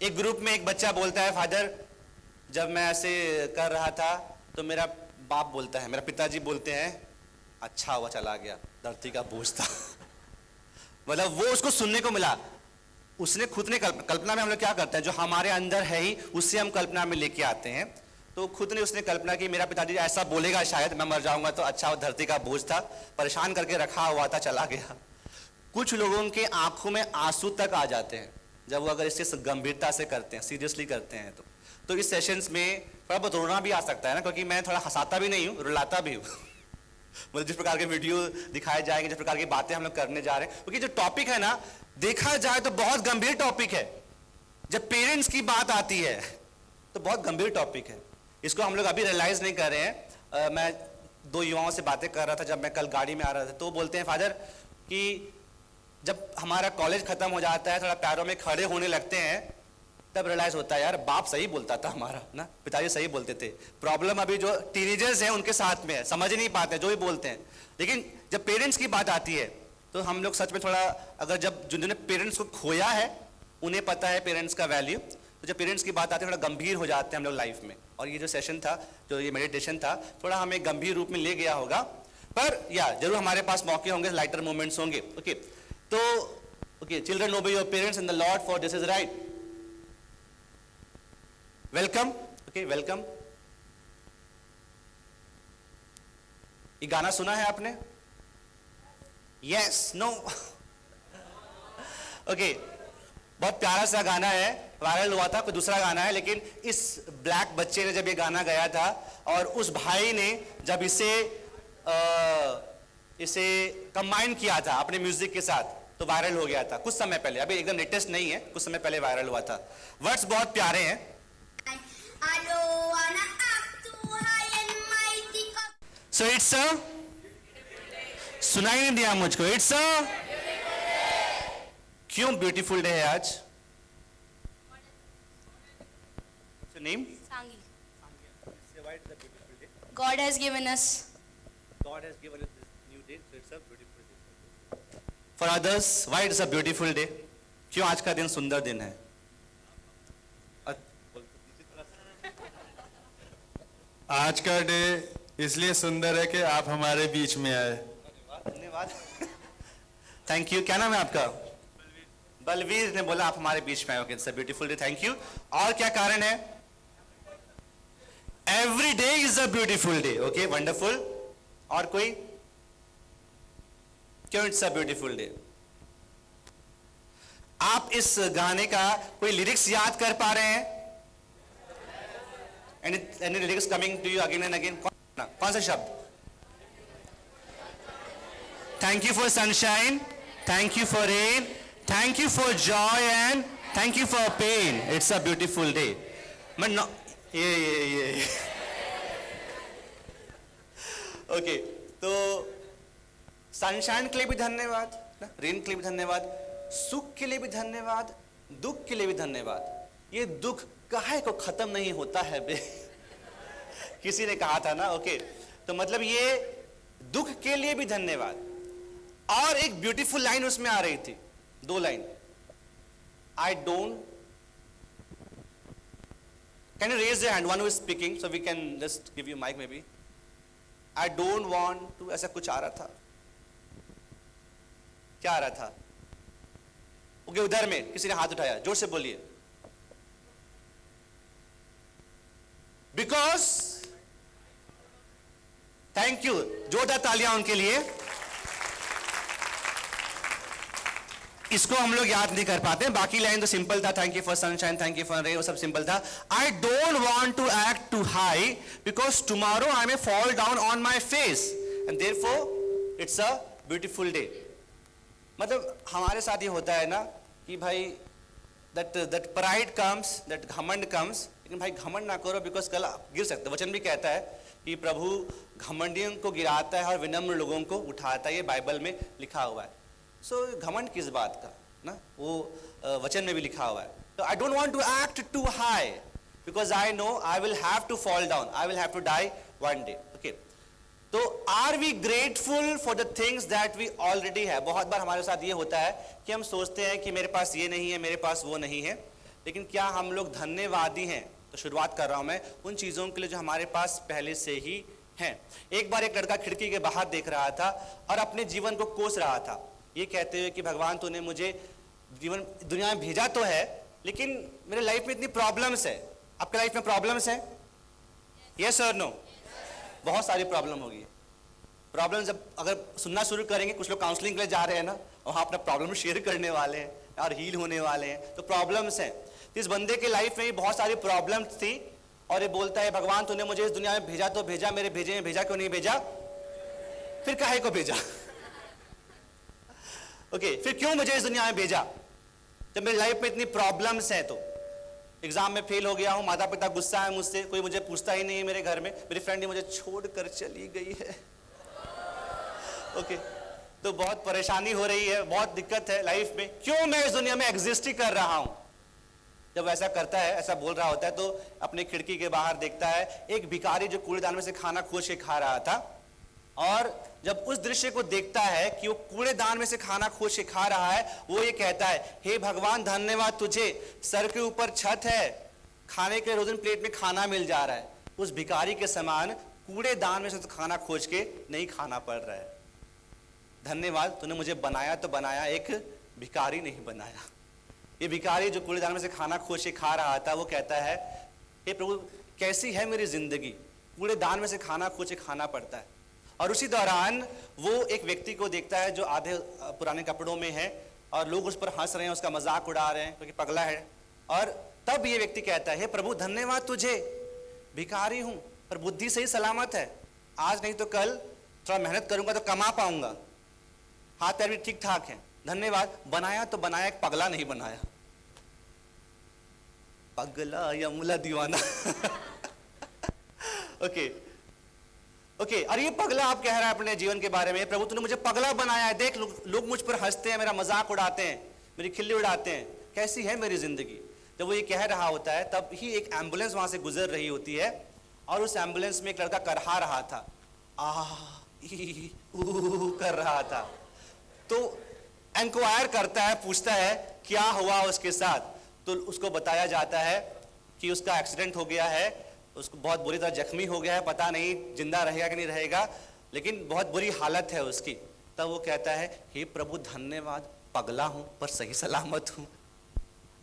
एक ग्रुप में एक बच्चा बोलता है, फादर जब मैं ऐसे कर रहा था तो मेरा बाप बोलता है, मेरा पिताजी बोलते हैं अच्छा हुआ चला गया, धरती का बोझ था। मतलब वो उसको सुनने को मिला। उसने खुद ने कल्पना में हम लोग क्या करते हैं, जो हमारे अंदर है ही उससे हम कल्पना में लेके आते हैं। तो खुद ने उसने कल्पना की मेरा पिताजी ऐसा बोलेगा, शायद मैं मर जाऊंगा तो अच्छा वो धरती का बोझ था, परेशान करके रखा हुआ था, चला गया। कुछ लोगों के आंखों में आंसू तक आ जाते हैं जब वो अगर इससे गंभीरता से करते हैं, सीरियसली करते हैं। तो इस सेशंस में थोड़ा बहुत रोना भी आ सकता है ना, क्योंकि मैं थोड़ा हंसाता भी नहीं हूँ, रुलाता भी हूँ। मतलब जिस प्रकार के वीडियो दिखाए जाएंगे, जिस प्रकार की बातें हम लोग करने जा रहे हैं, क्योंकि जो टॉपिक है ना, देखा जाए तो बहुत गंभीर टॉपिक है। जब पेरेंट्स की बात आती है तो बहुत गंभीर टॉपिक है। इसको हम लोग अभी रियलाइज नहीं कर रहे हैं। मैं दो युवाओं से बातें कर रहा था जब मैं कल गाड़ी में आ रहा था, तो बोलते हैं फादर कि जब हमारा कॉलेज खत्म हो जाता है, थोड़ा पैरों में खड़े होने लगते हैं, तब रियलाइज होता है यार बाप सही बोलता था हमारा ना, पिताजी सही बोलते थे। प्रॉब्लम अभी जो टीनेजर्स हैं उनके साथ में है, समझ नहीं पाते जो भी बोलते हैं। लेकिन जब पेरेंट्स की बात आती है तो हम लोग सच में थोड़ा, अगर जब जिन्होंने पेरेंट्स को खोया है उन्हें पता है पेरेंट्स का वैल्यू, तो जब पेरेंट्स की बात आती है थोड़ा गंभीर हो जाते हैं हम लोग लाइफ में। और ये जो सेशन था, जो ये मेडिटेशन था, थोड़ा हमें गंभीर रूप में ले गया होगा, पर या जरूर हमारे पास मौके होंगे, लाइटर मोमेंट्स होंगे। ओके, तो okay, children obey your parents in the Lord for this is right. Welcome, okay welcome. ये गाना सुना है आपने? Yes, no? ओके, बहुत प्यारा सा गाना है, वायरल हुआ था। कोई दूसरा गाना है, लेकिन इस ब्लैक बच्चे ने जब ये गाना गाया था और उस भाई ने जब इसे कंबाइन किया था अपने म्यूजिक के साथ, तो वायरल हो गया था कुछ समय पहले। अभी एकदम लेटेस्ट नहीं है, कुछ समय पहले वायरल हुआ था। वर्ड्स बहुत प्यारे हैं। सो इट्स अ, सुनाई नहीं दिया मुझको, इट्स अ, क्यों ब्यूटीफुल डे है आज? Name? Sangi. Why it is a beautiful day? God has given us. God has given us this new day, so it's a beautiful day. For others, why it is a beautiful day? क्यों आज का दिन सुंदर दिन है? आज का day इसलिए सुंदर है कि आप हमारे बीच में आए। धन्यवाद, थैंक यू। क्या नाम है आपका? बलवीर ने बोला आप हमारे बीच में आए। Okay, it's a beautiful day, thank you. और क्या कारण है? Every day is a beautiful day. Okay, wonderful. और कोई? क्यों इट्स अ ब्यूटीफुल डे? आप इस गाने का कोई लिरिक्स याद कर पा रहे हैं? Any lyrics coming to you again and again? कौन सा शब्द? Thank you for sunshine, thank you for rain, thank you for joy and thank you for pain. It's a beautiful day. मैं no, ये ओके, तो sunshine के लिए भी धन्यवाद, रेन के लिए भी धन्यवाद, सुख के लिए भी धन्यवाद, दुख के लिए भी धन्यवाद। ये दुख काहे को खत्म नहीं होता है बे? किसी ने कहा था ना। ओके, तो मतलब ये दुख के लिए भी धन्यवाद। और एक ब्यूटीफुल लाइन उसमें आ रही थी, दो line. I don't, can you raise your hand, one who is speaking, so we can just give you mic maybe. I don't want to, ऐसा कुछ आ रहा था। क्या आ रहा था? ओके, उधर में किसी ने हाथ उठाया, जोर से बोलिए। बिकॉज, थैंक यू, जोरदार तालियां उनके लिए। इसको हम लोग याद नहीं कर पाते। बाकी लाइन तो सिंपल था, thank you for sunshine, thank you for rain, वो सब सिंपल था। I don't want to act too high because tomorrow I may fall down on my face and therefore it's a beautiful day. मतलब हमारे साथ ये होता है ना कि भाई that pride comes, that घमंड comes, लेकिन भाई घमंड ना करो, बिकॉज कल गिर सकते। वचन भी कहता है कि प्रभु घमंडियों को गिराता है और विनम्र लोगों को उठाता है, ये बाइबल में लिखा हुआ है। सो घमंड किस बात का ना, वो वचन में भी लिखा हुआ है। तो I don't want to act too high because I know I will have to fall down, I will have to die one day. Okay, तो are we grateful for the things that we already है? बहुत बार हमारे साथ ये होता है कि हम सोचते हैं कि मेरे पास ये नहीं है, मेरे पास वो नहीं है, लेकिन क्या हम लोग धन्यवादी हैं? तो शुरुआत कर रहा हूं मैं उन चीजों के लिए जो हमारे पास पहले से ही हैं। एक बार एक लड़का खिड़की के बाहर देख रहा था और अपने जीवन को कोस रहा था, ये कहते हुए कि भगवान तूने मुझे जीवन दुनिया में भेजा तो है, लेकिन मेरे लाइफ में इतनी प्रॉब्लम्स है। आपके लाइफ में प्रॉब्लम्स है? यस और नो? बहुत सारी प्रॉब्लम होगी। प्रॉब्लम जब अगर सुनना शुरू करेंगे, कुछ लोग काउंसलिंग के लिए जा रहे हैं ना, वहाँ अपना प्रॉब्लम शेयर करने वाले हैं और हील होने वाले हैं, तो प्रॉब्लम्स हैं। तो इस बंदे के लाइफ में भी बहुत सारी प्रॉब्लम्स थी और ये बोलता है भगवान तूने मुझे इस दुनिया में भेजा तो भेजा, मेरे भेजे में भेजा क्यों नहीं भेजा? फिर काहे को भेजा? ओके, फिर क्यों मुझे इस दुनिया में भेजा जब मेरी लाइफ में इतनी प्रॉब्लम्स हैं? तो एग्जाम में फेल हो गया हूं, माता पिता गुस्सा है मुझसे, कोई मुझे पूछता ही नहीं है मेरे घर में, मेरी फ्रेंड ही मुझे छोड़कर चली गई है। ओके, तो बहुत परेशानी हो रही है, बहुत दिक्कत है लाइफ में, क्यों मैं इस दुनिया में एग्जिस्ट ही कर रहा हूं? जब ऐसा करता है, ऐसा बोल रहा होता है, तो अपने खिड़की के बाहर देखता है एक भिखारी जो कूड़ेदान में से खाना खोज के खा रहा था। और जब उस दृश्य को देखता है कि वो कूड़ेदान में से खाना खोज के खा रहा है, वो ये कहता है हे भगवान धन्यवाद तुझे, सर के ऊपर छत है, खाने के रोजन प्लेट में खाना मिल जा रहा है। उस भिखारी के समान कूड़ेदान में से तो खाना खोज के नहीं खाना पड़ रहा है। धन्यवाद तूने मुझे बनाया तो बनाया, एक भिखारी नहीं बनाया। ये भिखारी जो कूड़ेदान में से खाना खोज के खा रहा था, वो कहता है हे प्रभु कैसी है मेरी जिंदगी, कूड़ेदान में से खाना खोज के खाना पड़ता है। और उसी दौरान वो एक व्यक्ति को देखता है जो आधे पुराने कपड़ों में है और लोग उस पर हंस रहे हैं, उसका मजाक उड़ा रहे हैं क्योंकि पगला है। और तब ये व्यक्ति कहता है हे प्रभु धन्यवाद तुझे, भिखारी हूं पर बुद्धि सही सलामत है, आज नहीं तो कल थोड़ा मेहनत करूंगा तो कमा पाऊंगा, हाथ पैर भी ठीक ठाक है, धन्यवाद। बनाया तो बनाया, एक पगला नहीं बनाया। पगला या मुला दीवाना। ओके ओके, और ये पगला आप कह रहा है अपने जीवन के बारे में, प्रभु तूने मुझे पगला बनाया है, देख लोग मुझ पर हंसते हैं, मेरा मजाक उड़ाते हैं, मेरी खिल्ली उड़ाते हैं, कैसी है मेरी जिंदगी। जब वो ये कह रहा होता है तब ही एक एम्बुलेंस वहां से गुजर रही होती है और उस एम्बुलेंस में एक लड़का करहा रहा था, ई ऊ कर रहा था। तो इंक्वायर करता है, पूछता है क्या हुआ उसके साथ। तो उसको बताया जाता है कि उसका एक्सीडेंट हो गया है, उसको बहुत बुरी तरह जख्मी हो गया है, पता नहीं जिंदा रहेगा कि नहीं रहेगा, लेकिन बहुत बुरी हालत है उसकी। तब वो कहता है हे प्रभु धन्यवाद, पगला हूं पर सही सलामत हूं।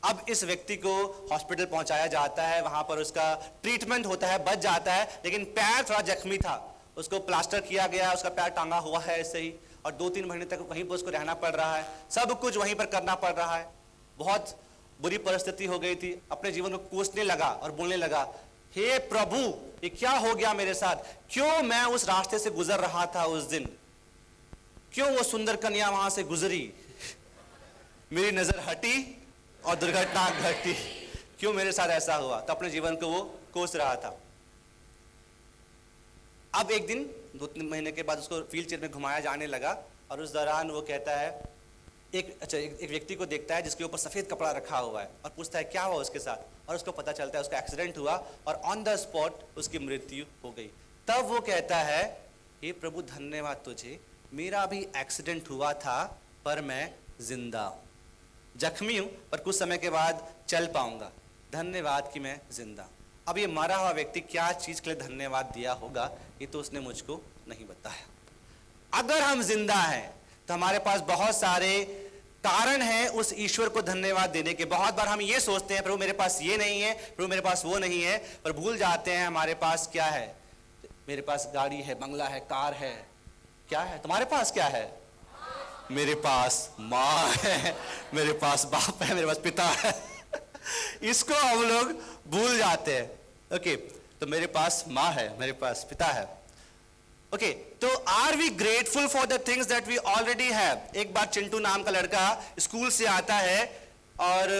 अब इस व्यक्ति को हॉस्पिटल पहुंचाया जाता है, वहां पर उसका ट्रीटमेंट होता है, बच जाता है, लेकिन पैर थोड़ा जख्मी था, उसको प्लास्टर किया गया, उसका पैर टांगा हुआ है ऐसे ही, और 2-3 महीने तक वहीं पर उसको रहना पड़ रहा है, सब कुछ वहीं पर करना पड़ रहा है। बहुत बुरी परिस्थिति हो गई थी, अपने जीवन को कोसने लगा और बोलने लगा हे प्रभु ये क्या हो गया मेरे साथ, क्यों मैं उस रास्ते से गुजर रहा था उस दिन, क्यों वो सुंदर कन्या वहां से गुजरी, मेरी नजर हटी और दुर्घटना घटी, क्यों मेरे साथ ऐसा हुआ। तो अपने जीवन को वो कोस रहा था। अब एक दिन 2-3 महीने के बाद उसको व्हील चेयर में घुमाया जाने लगा और उस दौरान वो कहता है एक व्यक्ति को देखता है जिसके ऊपर सफेद कपड़ा रखा हुआ है और पूछता है क्या हुआ उसके साथ, और उसको पता चलता है उसका एक्सीडेंट हुआ और ऑन द स्पॉट उसकी मृत्यु हो गई। तब वो कहता है हे प्रभु धन्यवाद तुझे, मेरा भी एक्सीडेंट हुआ था पर मैं जिंदा हूं, जख्मी हूं पर कुछ समय के बाद चल पाऊंगा, धन्यवाद कि मैं जिंदा। अब ये मरा हुआ व्यक्ति क्या चीज के लिए धन्यवाद दिया होगा, ये तो उसने मुझको नहीं बताया। अगर हम जिंदा हैं तो हमारे पास बहुत सारे कारण हैं उस ईश्वर को धन्यवाद देने के। बहुत बार हम ये सोचते हैं प्रभु मेरे पास ये नहीं है, प्रभु मेरे पास वो नहीं है, पर भूल जाते हैं हमारे पास क्या है। मेरे पास गाड़ी है, बंगला है, कार है, क्या है तुम्हारे पास? क्या है? मेरे पास माँ है, मेरे पास बाप है, मेरे पास पिता है। इसको हम लोग भूल जाते हैं। ओके, तो मेरे पास माँ है, मेरे पास पिता है। ओके, तो are we grateful for the things that we already have. एक बार चिंटू नाम का लड़का स्कूल से आता है और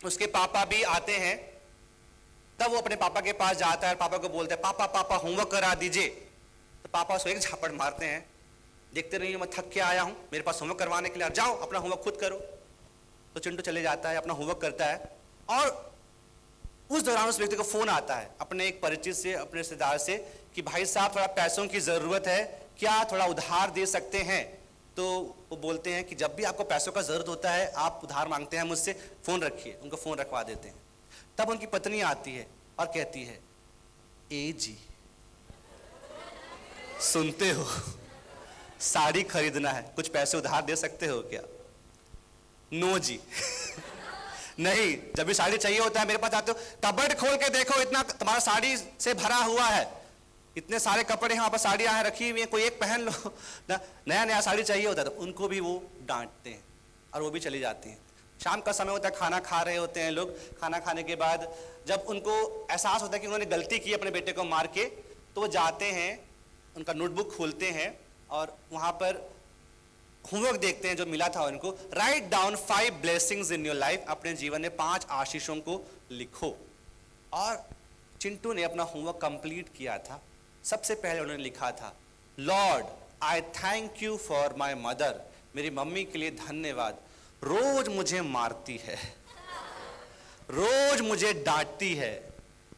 उसके पापा भी आते हैं। तब वो अपने पापा के पास जाता है और पापा को बोलता है पापा पापा होमवर्क करा दीजिए। तो पापा उसको एक झापड़ मारते हैं, देखते नहीं मैं थक के आया हूं, मेरे पास होमवर्क करवाने के लिए, जाओ अपना होमवर्क खुद करो। तो चिंटू चले जाता है, अपना होमवर्क करता है और उस दौरान उस व्यक्ति को फोन आता है अपने एक परिचित से, अपने रिश्तेदार से कि भाई साहब थोड़ा पैसों की जरूरत है, क्या थोड़ा उधार दे सकते हैं? तो वो बोलते हैं कि जब भी आपको पैसों का ज़रूरत होता है, आप उधार मांगते हैं मुझसे, फ़ोन रखिए। उनको फ़ोन रखवा देते हैं। तब उनकी पत्नी आती है और कहती है, ए जी सुनते हो, साड़ी खरीदना है, कुछ पैसे उधार दे सकते हो क्या? नो जी नहीं, जब भी साड़ी चाहिए होता है मेरे पास आते हो, कबर्ड खोल के देखो, इतना तुम्हारा साड़ी से भरा हुआ है, इतने सारे कपड़े यहाँ पर साड़ियाँ हैं रखी हुई हैं, कोई एक पहन लो ना। नया नया साड़ी चाहिए होता है तो उनको भी वो डांटते हैं और वो भी चली जाती हैं। शाम का समय होता है, खाना खा रहे होते हैं लोग। खाना खाने के बाद जब उनको एहसास होता है कि उन्होंने गलती की अपने बेटे को मार के, तो वो जाते हैं, उनका नोटबुक खोलते हैं और वहाँ पर होमवर्क देखते हैं जो मिला था उनको। Write down 5 blessings in your life, अपने जीवन में 5 आशीषों को लिखो। और चिंटू ने अपना होमवर्क कंप्लीट किया था। सबसे पहले उन्होंने लिखा था, Lord I thank you for my mother, मेरी मम्मी के लिए धन्यवाद, रोज मुझे मारती है, रोज मुझे डांटती है,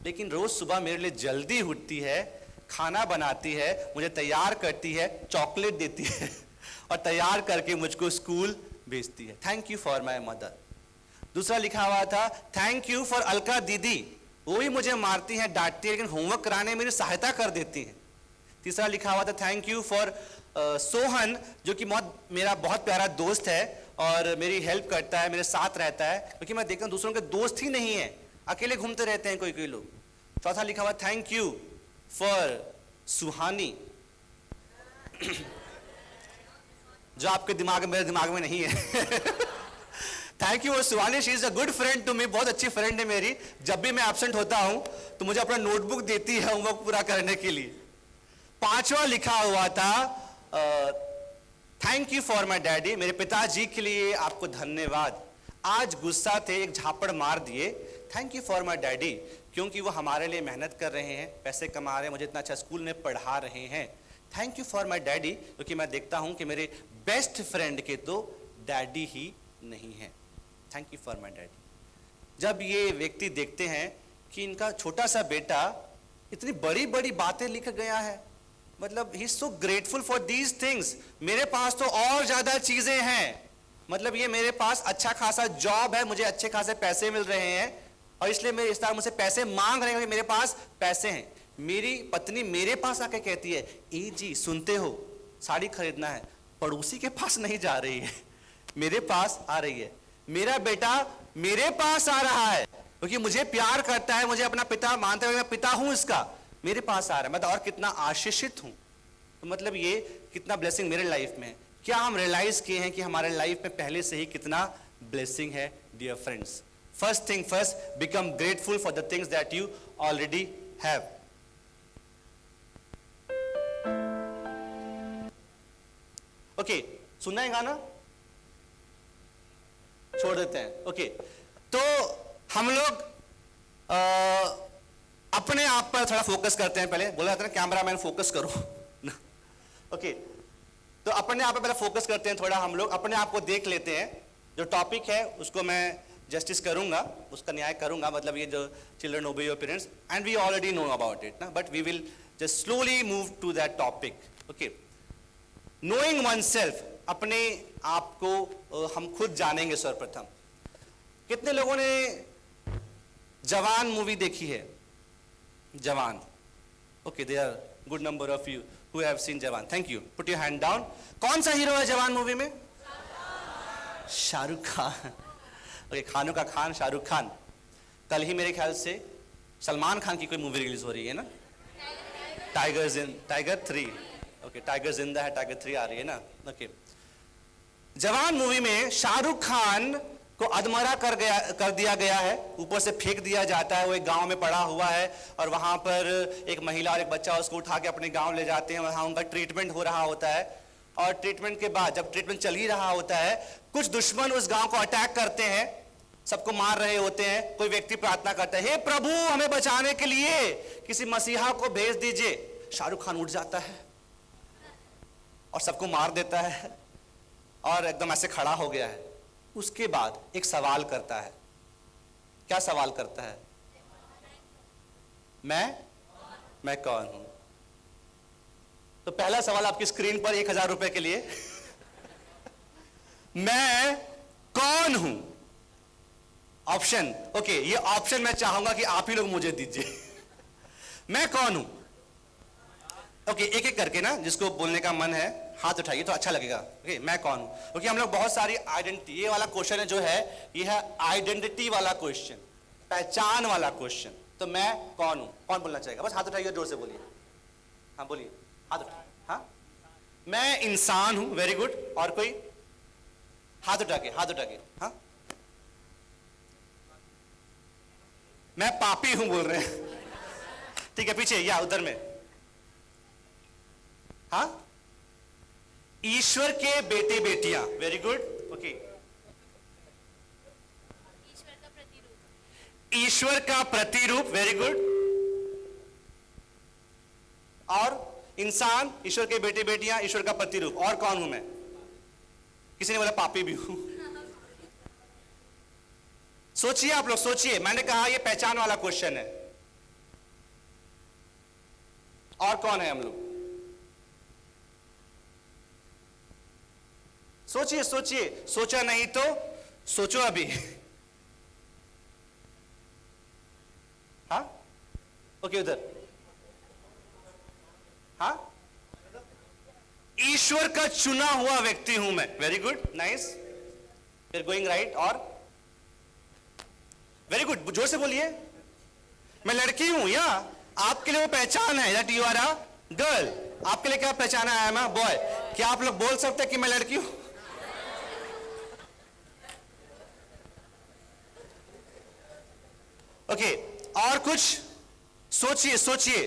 लेकिन रोज सुबह मेरे लिए जल्दी उठती है, खाना बनाती है, मुझे तैयार करती है, चॉकलेट देती है और तैयार करके मुझको स्कूल भेजती है। Thank you for my mother. दूसरा लिखा हुआ था, थैंक यू फॉर अलका दीदी, वो ही मुझे मारती है, डांटती है, लेकिन होमवर्क कराने में मेरी सहायता कर देती है। तीसरा लिखा हुआ था, थैंक यू फॉर सोहन, जो कि मेरा बहुत प्यारा दोस्त है और मेरी हेल्प करता है, मेरे साथ रहता है, क्योंकि मैं देखता हूँ दूसरों के दोस्त ही नहीं है, अकेले घूमते रहते हैं कोई कोई लोग। चौथा लिखा हुआ, थैंक यू फॉर सुहानी जो आपके दिमाग में, मेरे दिमाग में नहीं है thank you Suhani, she is a good friend to me, बहुत अच्छी फ्रेंड है मेरी। जब भी मैं एब्सेंट होता हूं तो मुझे अपना नोटबुक देती है होमवर्क पूरा करने के लिए। पांचवा लिखा हुआ था, thank you for my daddy, मेरे पिताजी के लिए आपको धन्यवाद, आज गुस्सा थे, एक झापड़ मार दिए, thank you for my daddy, क्योंकि वो हमारे लिए मेहनत कर रहे हैं, पैसे कमा रहे हैं, मुझे इतना अच्छा स्कूल में पढ़ा रहे हैं। Thank you for my daddy, क्योंकि मैं देखता हूं कि मेरे बेस्ट फ्रेंड के तो डैडी ही नहीं है। Thank you for my daddy. जब ये व्यक्ति देखते हैं कि इनका छोटा सा बेटा इतनी बड़ी बड़ी बातें लिख गया है, मतलब he is so grateful for these things, मेरे पास तो और ज्यादा चीजें हैं, मतलब ये मेरे पास अच्छा खासा जॉब है, मुझे अच्छे खासे पैसे मिल रहे हैं और इसलिए मेरे रिश्तेदार मुझसे पैसे मांग रहे हैं, मेरे पास पैसे हैं। मेरी पत्नी मेरे पास आके कहती है, ए जी सुनते हो, साड़ी खरीदना है, पड़ोसी के पास नहीं जा रही है, मेरे पास आ रही है। मेरा बेटा मेरे पास आ रहा है क्योंकि मुझे प्यार करता है, मुझे अपना पिता मानते हुए मैं पिता हूं इसका, मेरे पास आ रहा है, मैं तो और कितना आशीषित हूं। तो मतलब ये कितना ब्लेसिंग मेरे लाइफ में है। क्या हम रियलाइज किए हैं कि हमारे लाइफ में पहले से ही कितना ब्लेसिंग है? Dear friends, first thing first, become grateful for the things that you already have. Okay, सुनना है गाना? छोड़ देते हैं। ओके, तो हम लोग अपने आप पर थोड़ा फोकस करते हैं। पहले बोला जाता है ना, कैमरा मैन फोकस करो ओके, तो अपने आप पर पहले फोकस करते हैं थोड़ा, हम लोग अपने आप को देख लेते हैं। जो टॉपिक है उसको मैं जस्टिस करूंगा, उसका न्याय करूंगा, मतलब ये जो children obey your parents, and we already know about it ना, but we will just slowly move to that topic. Okay, knowing oneself, अपने आप को हम खुद जानेंगे सर्वप्रथम। कितने लोगों ने जवान मूवी देखी है? Jawan, okay, there are good number of you who have seen Jawan, thank you, put your hand down. कौन सा हीरो है जवान मूवी में? शाहरुख खान। ओके, खानों का खान, शाहरुख खान। कल ही मेरे ख्याल से सलमान खान की कोई मूवी रिलीज हो रही है ना, टाइगर 3। ओके, टाइगर जिंदा है, टाइगर 3 आ रही है ना। ओके, जवान मूवी में शाहरुख खान को अधमरा कर दिया गया है, ऊपर से फेंक दिया जाता है। वो एक गांव में पड़ा हुआ है और वहां पर एक महिला और एक बच्चा उसको उठा के अपने गांव ले जाते हैं। वहां उनका ट्रीटमेंट हो रहा होता है और ट्रीटमेंट के बाद जब ट्रीटमेंट चल ही रहा होता है, कुछ दुश्मन उस गांव को अटैक करते हैं, सबको मार रहे होते हैं। कोई व्यक्ति प्रार्थना करता है, हे प्रभु हमें बचाने के लिए किसी मसीहा को भेज दीजिए। शाहरुख खान उठ जाता है और सबको मार देता है और एकदम ऐसे खड़ा हो गया है। उसके बाद एक सवाल करता है। क्या सवाल करता है? मैं कौन हूं? तो पहला सवाल आपकी स्क्रीन पर 1000 रुपए के लिए मैं कौन हूं? ऑप्शन, ओके, ये ऑप्शन मैं चाहूंगा कि आप ही लोग मुझे दीजिए। मैं कौन हूं? ओके, एक एक करके ना, जिसको बोलने का मन है हाथ उठाइए तो अच्छा लगेगा। ओके, मैं कौन हूं? क्योंकि हम लोग बहुत सारी आइडेंटिटी, ये वाला क्वेश्चन है जो है, ये है आइडेंटिटी वाला क्वेश्चन, पहचान वाला क्वेश्चन। तो मैं कौन हूं? कौन बोलना चाहेगा? बस हाथ उठाइए, जोर से बोलिए। हाँ बोलिए, हाथ उठाइए। हाँ, मैं इंसान हूं। Very good. और कोई? हाथ उठा के, हाथ उठा के। हाँ, मैं पापी हूं बोल रहे हैं। ठीक है, पीछे या उधर में। हाँ, ईश्वर के बेटे बेटियां। Very good. ओके, ईश्वर का प्रतिरूप। Very good. और इंसान, ईश्वर के बेटे बेटियां, ईश्वर का प्रतिरूप। और कौन हूं मैं? किसी ने बोला पापी भी हूं। सोचिए आप लोग, सोचिए। मैंने कहा ये पहचान वाला क्वेश्चन है। और कौन है हम लोग? सोचिए सोचिए, सोचा नहीं तो सोचो अभी। हाँ, ओके, उधर। हाँ, ईश्वर का चुना हुआ व्यक्ति हूं मैं। वेरी गुड, नाइस, फिर गोइंग राइट। और वेरी गुड, जोर से बोलिए। मैं लड़की हूं या आपके लिए वो पहचान है that you are a girl? आपके लिए क्या पहचान है? I am a boy. क्या आप लोग बोल सकते हैं कि मैं लड़की हूं? ओके, और कुछ सोचिए सोचिए।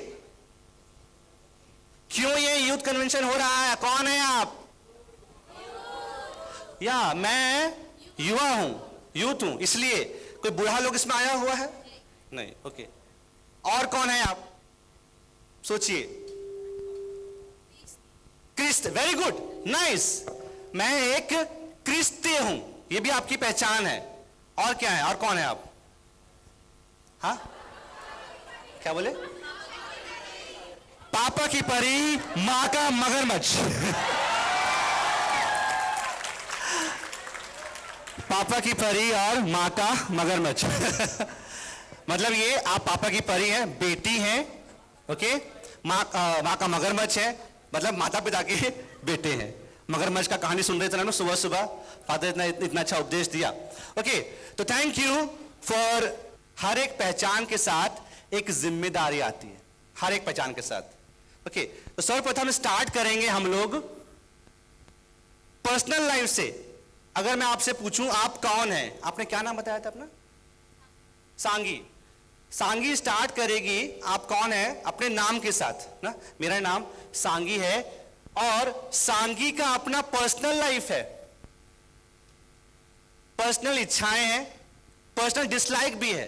क्यों ये यूथ कन्वेंशन हो रहा है? कौन है आप? या मैं युवा हूं, यूथ हूं, इसलिए। कोई बूढ़ा लोग इसमें आया हुआ है? नहीं। ओके, और कौन है आप? सोचिए। क्रिस्त। Very good, nice. मैं एक क्रिस्ती हूं, यह भी आपकी पहचान है। और क्या है? और कौन है आप? हाँ, क्या बोले? पापा की परी, मां का मगरमच्छ। पापा की परी और मां का मगरमच्छ। मतलब ये आप पापा की परी हैं, बेटी हैं, ओके, मां का मगरमच्छ है, मतलब माता पिता के बेटे हैं। मगरमच्छ का कहानी सुन रहे थे ना सुबह सुबह, फादर इतना अच्छा उपदेश दिया। ओके, तो थैंक यू फॉर। हर एक पहचान के साथ एक जिम्मेदारी आती है, हर एक पहचान के साथ। ओके, तो सर्वप्रथम स्टार्ट करेंगे हम लोग पर्सनल लाइफ से। अगर मैं आपसे पूछूं आप कौन हैं? आपने क्या नाम बताया था अपना? सांगी। सांगी स्टार्ट करेगी आप कौन है अपने नाम के साथ ना। मेरा नाम सांगी है और सांगी का अपना पर्सनल लाइफ है, पर्सनल इच्छाएं हैं, पर्सनल डिसलाइक भी है।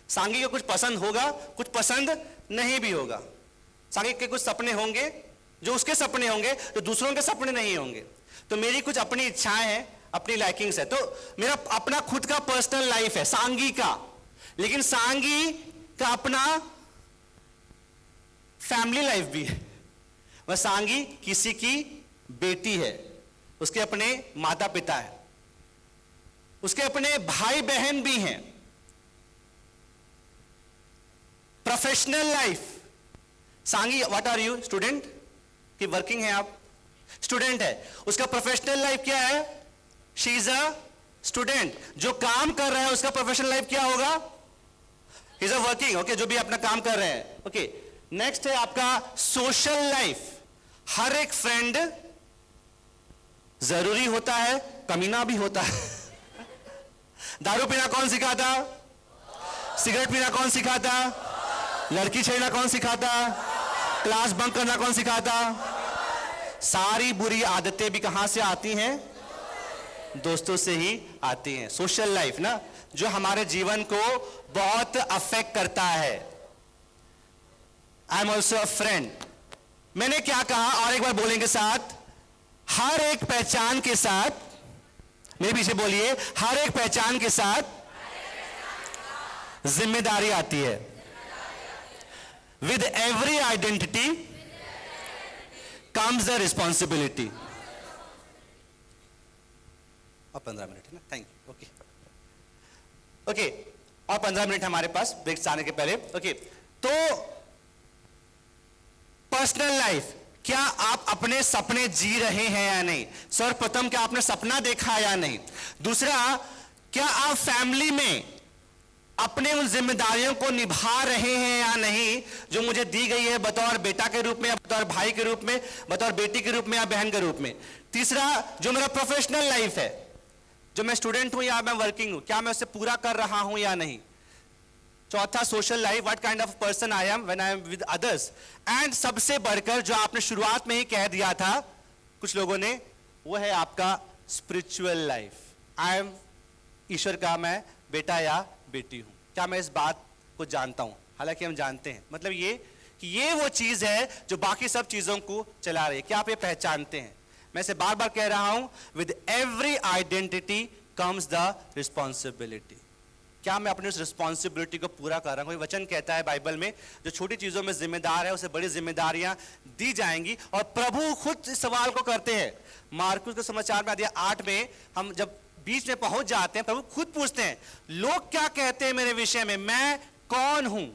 सांगी को कुछ पसंद होगा, कुछ पसंद नहीं भी होगा। सांगी के कुछ सपने होंगे जो उसके सपने होंगे, जो दूसरों के सपने नहीं होंगे। तो मेरी कुछ अपनी इच्छाएं हैं, अपनी लाइकिंग्स है। तो मेरा अपना खुद का पर्सनल लाइफ है सांगी का। लेकिन सांगी का अपना फैमिली लाइफ भी है। वह सांगी किसी की बेटी है, उसके अपने माता पिता हैं, उसके अपने भाई बहन भी हैं। प्रोफेशनल लाइफ, सांगी व्हाट आर यू? स्टूडेंट कि वर्किंग है आप? स्टूडेंट है। उसका प्रोफेशनल लाइफ क्या है? She is a student. जो काम कर रहा है उसका प्रोफेशनल लाइफ क्या होगा? He is a working. Okay, जो भी अपना काम कर रहे हैं। ओके, नेक्स्ट है आपका सोशल लाइफ। हर एक फ्रेंड जरूरी होता है, कमीना भी होता है। दारू पीना कौन सिखाता? सिगरेट पीना कौन सिखाता? लड़की छेड़ना कौन सिखाता? क्लास बंक करना कौन सिखाता? सारी बुरी आदतें भी कहां से आती हैं? दोस्तों से ही आती हैं। सोशल लाइफ ना, जो हमारे जीवन को बहुत अफेक्ट करता है। I am also a friend. मैंने क्या कहा और एक बार बोलेंगे साथ? हर एक पहचान के साथ, मेरे पीछे बोलिए, हर एक पहचान के साथ जिम्मेदारी आती है। With every identity comes the responsibility. और 15 मिनट है ना, थैंक यू। ओके ओके, और 15 मिनट हमारे पास ब्रेक से आने के पहले। ओके, तो पर्सनल लाइफ, क्या आप अपने सपने जी रहे हैं या नहीं? सर्वप्रथम, क्या आपने सपना देखा है या नहीं? दूसरा, क्या आप फैमिली में अपने उन जिम्मेदारियों को निभा रहे हैं या नहीं जो मुझे दी गई है बतौर बेटा के रूप में, या बतौर भाई के रूप में, बतौर बेटी के रूप में, या बहन के रूप में? तीसरा, जो मेरा प्रोफेशनल लाइफ है, जो मैं स्टूडेंट हूं या मैं वर्किंग हूं, क्या मैं उसे पूरा कर रहा हूं या नहीं? चौथा, social life, what kind of person I am when I am with others. And सबसे बढ़कर जो आपने शुरुआत में ही कह दिया था कुछ लोगों ने, वो है आपका स्पिरिचुअल लाइफ। आई एम ईश्वर का मैं बेटा या बेटी हूं। क्या मैं इस बात को जानता हूं? हालांकि हम जानते हैं, मतलब ये कि ये वो चीज है जो बाकी सब चीजों को चला रही है। क्या आप ये पहचानते हैं? मैं इसे बार बार कह रहा हूं, with every identity comes the responsibility. क्या मैं अपनी उस रिस्पॉन्सिबिलिटी को पूरा कर रहा हूं? कोई वचन कहता है बाइबल में, जो छोटी चीजों में जिम्मेदार है उसे बड़ी जिम्मेदारियां दी जाएंगी। और प्रभु खुद इस सवाल को करते हैं। मार्कुस के समाचार में अध्याय 8 में हम जब बीच में पहुंच जाते हैं, प्रभु खुद पूछते हैं, लोग क्या कहते हैं मेरे विषय में, मैं कौन हूं?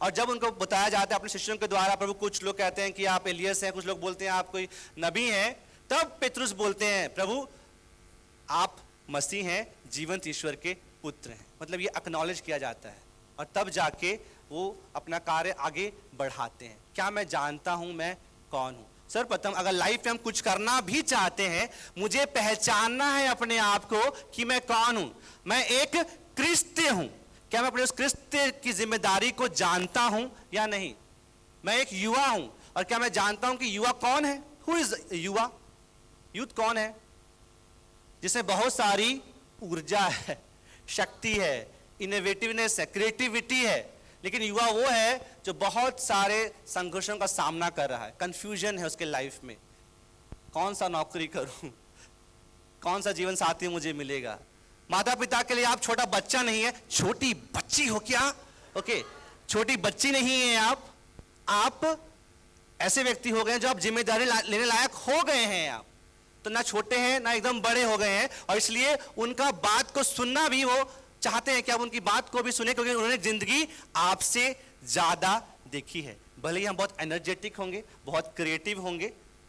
और जब उनको बताया जाता है अपने शिष्यों के द्वारा, प्रभु कुछ लोग कहते हैं कि आप एलियस हैं, कुछ लोग बोलते हैं आप कोई नबी हैं, तब पेतरुस बोलते हैं, प्रभु आप मसीह हैं, जीवंत ईश्वर के पुत्र हैं। मतलब ये एक्नॉलेज किया जाता है, और तब जाके वो अपना कार्य आगे बढ़ाते हैं। क्या मैं जानता हूं मैं कौन हूं? सर्वप्रथम, अगर लाइफ में हम कुछ करना भी चाहते हैं, मुझे पहचानना है अपने आप को कि मैं कौन हूं। मैं एक क्रिस्ती हूं। क्या मैं अपने उस क्रिस्ती की जिम्मेदारी को जानता हूं या नहीं? मैं एक युवा हूं, और क्या मैं जानता हूं कि युवा कौन है? हु इज युवा? यूथ कौन है? जिसमें बहुत सारी ऊर्जा है, शक्ति है, इनोवेटिवनेस है, क्रिएटिविटी है। लेकिन युवा वो है जो बहुत सारे संघर्षों का सामना कर रहा है, कंफ्यूजन है उसके लाइफ में। कौन सा नौकरी करूं, कौन सा जीवन साथी मुझे मिलेगा? माता पिता के लिए आप छोटा बच्चा नहीं है, छोटी बच्ची हो क्या? ओके, छोटी बच्ची नहीं है आप ऐसे व्यक्ति हो गए जो आप जिम्मेदारी लेने लायक हो गए हैं। आप तो ना छोटे हैं ना एकदम बड़े हो गए हैं, और इसलिए उनका बात को सुनना भी वो चाहते हैं कि आप उनकी बात को भी सुने, क्योंकि उन्होंने जिंदगी आपसे ज्यादा देखी है। भले ही हम बहुत एनर्जेटिक होंगे, बहुत क्रिएटिव होंगे,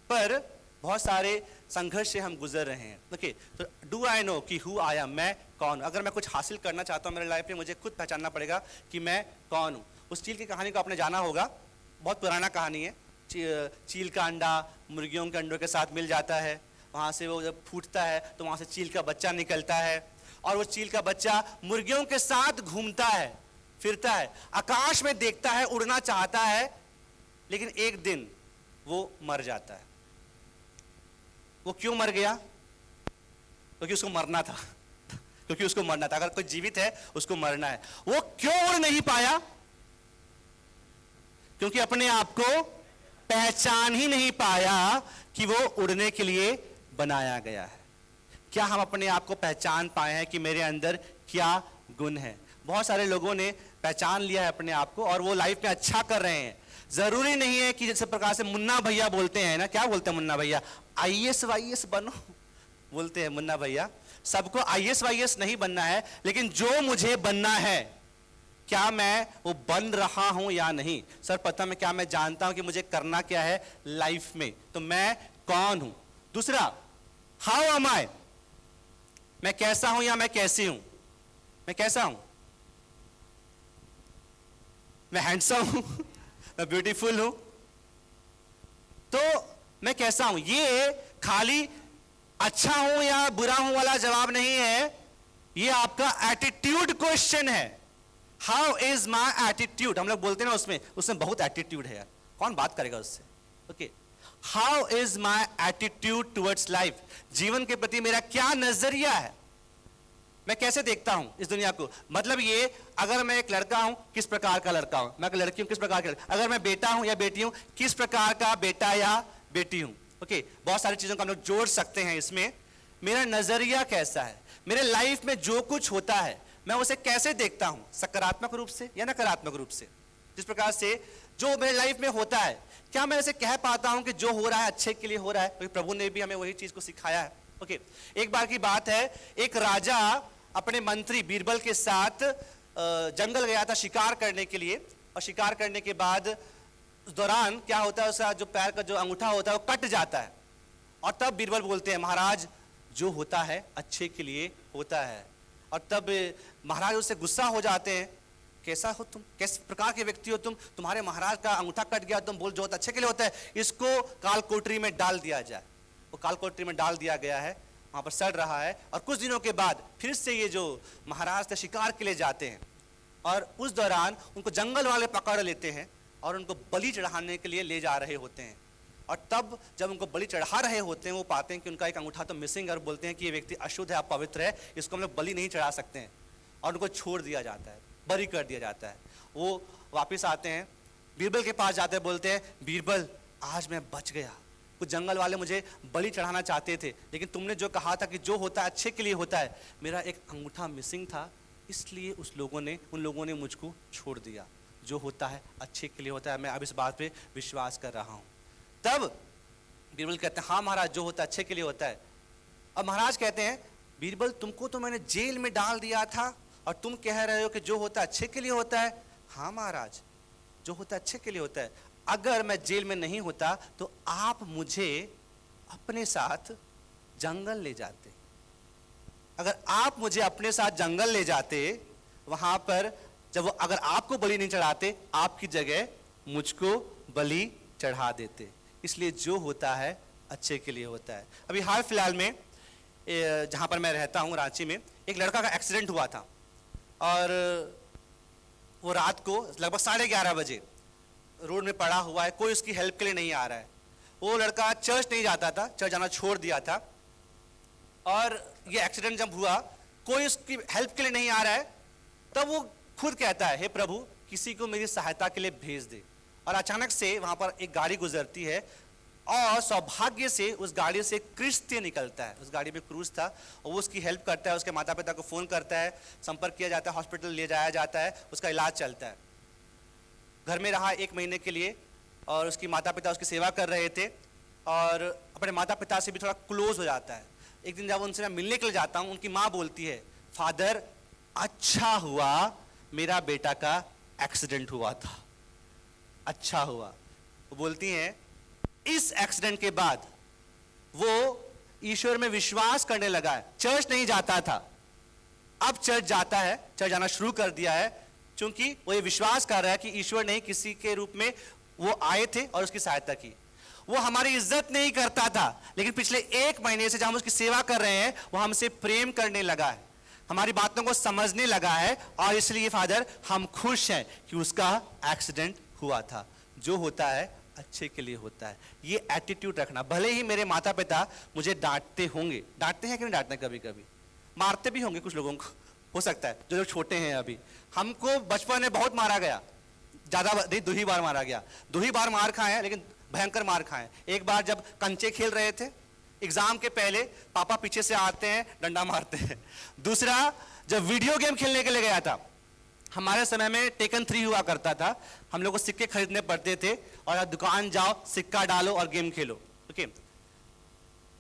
पर बहुत सारे संघर्ष से हम गुजर रहे हैं। ओके, तो डू आई नो कि हु आई एम, मैं कौन? अगर मैं कुछ हासिल करना चाहता हूं मेरे लाइफ में, मुझे खुद पहचानना पड़ेगा कि मैं कौन हूं। उस चील की कहानी को आपने जाना होगा, बहुत पुराना कहानी है। चील का अंडा मुर्गियों के अंडों के साथ मिल जाता है, वहां से वो जब फूटता है तो वहां से चील का बच्चा निकलता है, और वो चील का बच्चा मुर्गियों के साथ घूमता है, फिरता है, आकाश में देखता है, उड़ना चाहता है, लेकिन एक दिन वो मर जाता है। वो क्यों मर गया? क्योंकि उसको मरना था। क्योंकि उसको मरना था। अगर कोई जीवित है उसको मरना है। वो क्यों उड़ नहीं पाया? क्योंकि अपने आप को पहचान ही नहीं पाया कि वो उड़ने के लिए बनाया गया है। क्या हम अपने आप को पहचान पाए हैं कि मेरे अंदर क्या गुण है? बहुत सारे लोगों ने पहचान लिया है अपने आप को, और वो लाइफ में अच्छा कर रहे हैं। जरूरी नहीं है कि जैसे प्रकार से मुन्ना भैया बोलते हैं ना, क्या बोलते हैं मुन्ना भैया? आईएएस वाईएएस बनो बोलते हैं मुन्ना भैया। सबको आईएएस वाईएएस नहीं बनना है, लेकिन जो मुझे बनना है, क्या मैं वो बन रहा हूं या नहीं? सर्वप्रथम क्या मैं जानता हूं कि मुझे करना क्या है लाइफ में? तो मैं कौन हूं? दूसरा, हाउ एम आई, मैं कैसा हूं या मैं कैसी हूं? मैं कैसा हूं? मैं हैंडसम हूं? मैं ब्यूटीफुल हूं? तो मैं कैसा हूं? ये खाली अच्छा हूं या बुरा हूं वाला जवाब नहीं है, ये आपका एटीट्यूड क्वेश्चन है। How is my attitude? हम लोग बोलते हैं ना उसमें बहुत एटीट्यूड है यार, कौन बात करेगा उससे? Okay, how is my attitude towards life? जीवन के प्रति मेरा क्या नजरिया है? मैं कैसे देखता हूं इस दुनिया को? मतलब ये, अगर मैं एक लड़का हूं, किस प्रकार का लड़का हूं? मैं एक लड़की हूं, किस प्रकार का? अगर मैं बेटा हूं या बेटी हूं, किस प्रकार का बेटा या बेटी हूं? ओके, बहुत सारी चीजों को हम लोग जोड़ सकते हैं इसमें। मेरा नजरिया कैसा है? मेरे लाइफ में जो कुछ होता है मैं उसे कैसे देखता हूं? सकारात्मक रूप से या नकारात्मक रूप से? जिस प्रकार से जो मेरे लाइफ में होता है, क्या मैं ऐसे कह पाता हूं कि जो हो रहा है अच्छे के लिए हो रहा है? क्योंकि प्रभु ने भी हमें वही चीज को सिखाया है। ओके, एक बार की बात है, एक राजा अपने मंत्री बीरबल के साथ जंगल गया था शिकार करने के लिए, और शिकार करने के बाद उस दौरान क्या होता है, उसका जो पैर का जो अंगूठा होता है वो कट जाता है। और तब बीरबल बोलते हैं, महाराज जो होता है अच्छे के लिए होता है। और तब महाराज उससे गुस्सा हो जाते हैं, कैसा हो तुम, किस प्रकार के व्यक्ति हो तुम, तुम्हारे महाराज का अंगूठा कट गया, तुम बोल जो होता अच्छे के लिए होता है, इसको काल कोठरी में डाल दिया जाए। वो काल कोठरी में डाल दिया गया है, वहां पर सड़ रहा है। और कुछ दिनों के बाद फिर से ये जो महाराज थे शिकार के लिए जाते हैं, और उस दौरान उनको जंगल वाले पकड़ लेते हैं और उनको बलि चढ़ाने के लिए ले जा रहे होते हैं। और तब जब उनको बलि चढ़ा रहे होते हैं, वो पाते हैं कि उनका एक अंगूठा तो मिसिंग है, और बोलते हैं कि ये व्यक्ति अशुद्ध है, अपवित्र है, इसको हम लोग बलि नहीं चढ़ा सकते हैं। और उनको छोड़ दिया जाता है, बरी कर दिया जाता है। वो वापस आते हैं, बीरबल के पास जाते हैं, बोलते हैं बीरबल आज मैं बच गया, कुछ जंगल वाले मुझे बलि चढ़ाना चाहते थे, लेकिन तुमने जो कहा था कि जो होता है अच्छे के लिए होता है, मेरा एक अंगूठा मिसिंग था, इसलिए उन लोगों ने मुझको छोड़ दिया। जो होता है अच्छे के लिए होता है, मैं अब इस बात पे विश्वास कर रहा हूँ। तब बीरबल कहते हैं, हाँ महाराज जो होता है अच्छे के लिए होता है। अब महाराज कहते हैं, बीरबल तुमको तो मैंने जेल में डाल दिया था और तुम कह रहे हो कि जो होता है अच्छे के लिए होता है। हाँ महाराज जो होता है अच्छे के लिए होता है, अगर मैं जेल में नहीं होता तो आप मुझे अपने साथ जंगल ले जाते। अगर आप मुझे अपने साथ जंगल ले जाते, वहां पर जब वो अगर आपको बलि नहीं चढ़ाते, आपकी जगह मुझको बलि चढ़ा देते। इसलिए जो होता है अच्छे के लिए होता है। अभी हाल फिलहाल में जहां पर मैं रहता हूं रांची में, एक लड़का का एक्सीडेंट हुआ था, और वो रात को लगभग 11:30 बजे रोड में पड़ा हुआ है, कोई उसकी हेल्प के लिए नहीं आ रहा है। वो लड़का चर्च नहीं जाता था, चर्च जाना छोड़ दिया था, और ये एक्सीडेंट जब हुआ कोई उसकी हेल्प के लिए नहीं आ रहा है, तब वो खुद कहता है, हे प्रभु किसी को मेरी सहायता के लिए भेज दे। और अचानक से वहां पर एक गाड़ी गुजरती है, और सौभाग्य से उस गाड़ी से क्रिस्ती निकलता है। उस गाड़ी में क्रूज था, और वो उसकी हेल्प करता है, उसके माता पिता को फ़ोन करता है, संपर्क किया जाता है, हॉस्पिटल ले जाया जाता है, उसका इलाज चलता है। घर में रहा 1 महीने के लिए, और उसकी माता पिता उसकी सेवा कर रहे थे, और अपने माता पिता से भी थोड़ा क्लोज हो जाता है। एक दिन जब उनसे मैं मिलने के लिए जाता हूँ, उनकी माँ बोलती है, फादर अच्छा हुआ मेरा बेटा का एक्सीडेंट हुआ था, अच्छा हुआ। वो बोलती हैं इस एक्सीडेंट के बाद वो ईश्वर में विश्वास करने लगा है। चर्च नहीं जाता था, अब चर्च जाता है, चर्च जाना शुरू कर दिया है, क्योंकि वो ये विश्वास कर रहा है कि ईश्वर ने किसी के रूप में वो आए थे और उसकी सहायता की। वो हमारी इज्जत नहीं करता था, लेकिन पिछले 1 महीने से जब हम उसकी सेवा कर रहे हैं, वो हमसे प्रेम करने लगा है, हमारी बातों को समझने लगा है, और इसलिए फादर हम खुश हैं कि उसका एक्सीडेंट हुआ था। जो होता है अच्छे के लिए होता है। ये एटीट्यूड रखना। भले ही मेरे माता पिता मुझे डांटते होंगे, डांटते हैं कि नहीं डांटते, कभी कभी मारते भी होंगे कुछ लोगों को, हो सकता है जो लोग छोटे हैं। अभी हमको बचपन में बहुत मारा गया, ज्यादा नहीं 2 ही बार मारा गया, 2 ही बार मार खाए हैं, लेकिन भयंकर मार खाए। एक बार जब कंचे खेल रहे थे एग्जाम के पहले, पापा पीछे से आते हैं, डंडा मारते हैं। दूसरा जब वीडियो गेम खेलने के लिए गया था, हमारे समय में टेकन 3 हुआ करता था, हम लोग को सिक्के खरीदने पड़ते थे, और दुकान जाओ सिक्का डालो और गेम खेलो। ओके,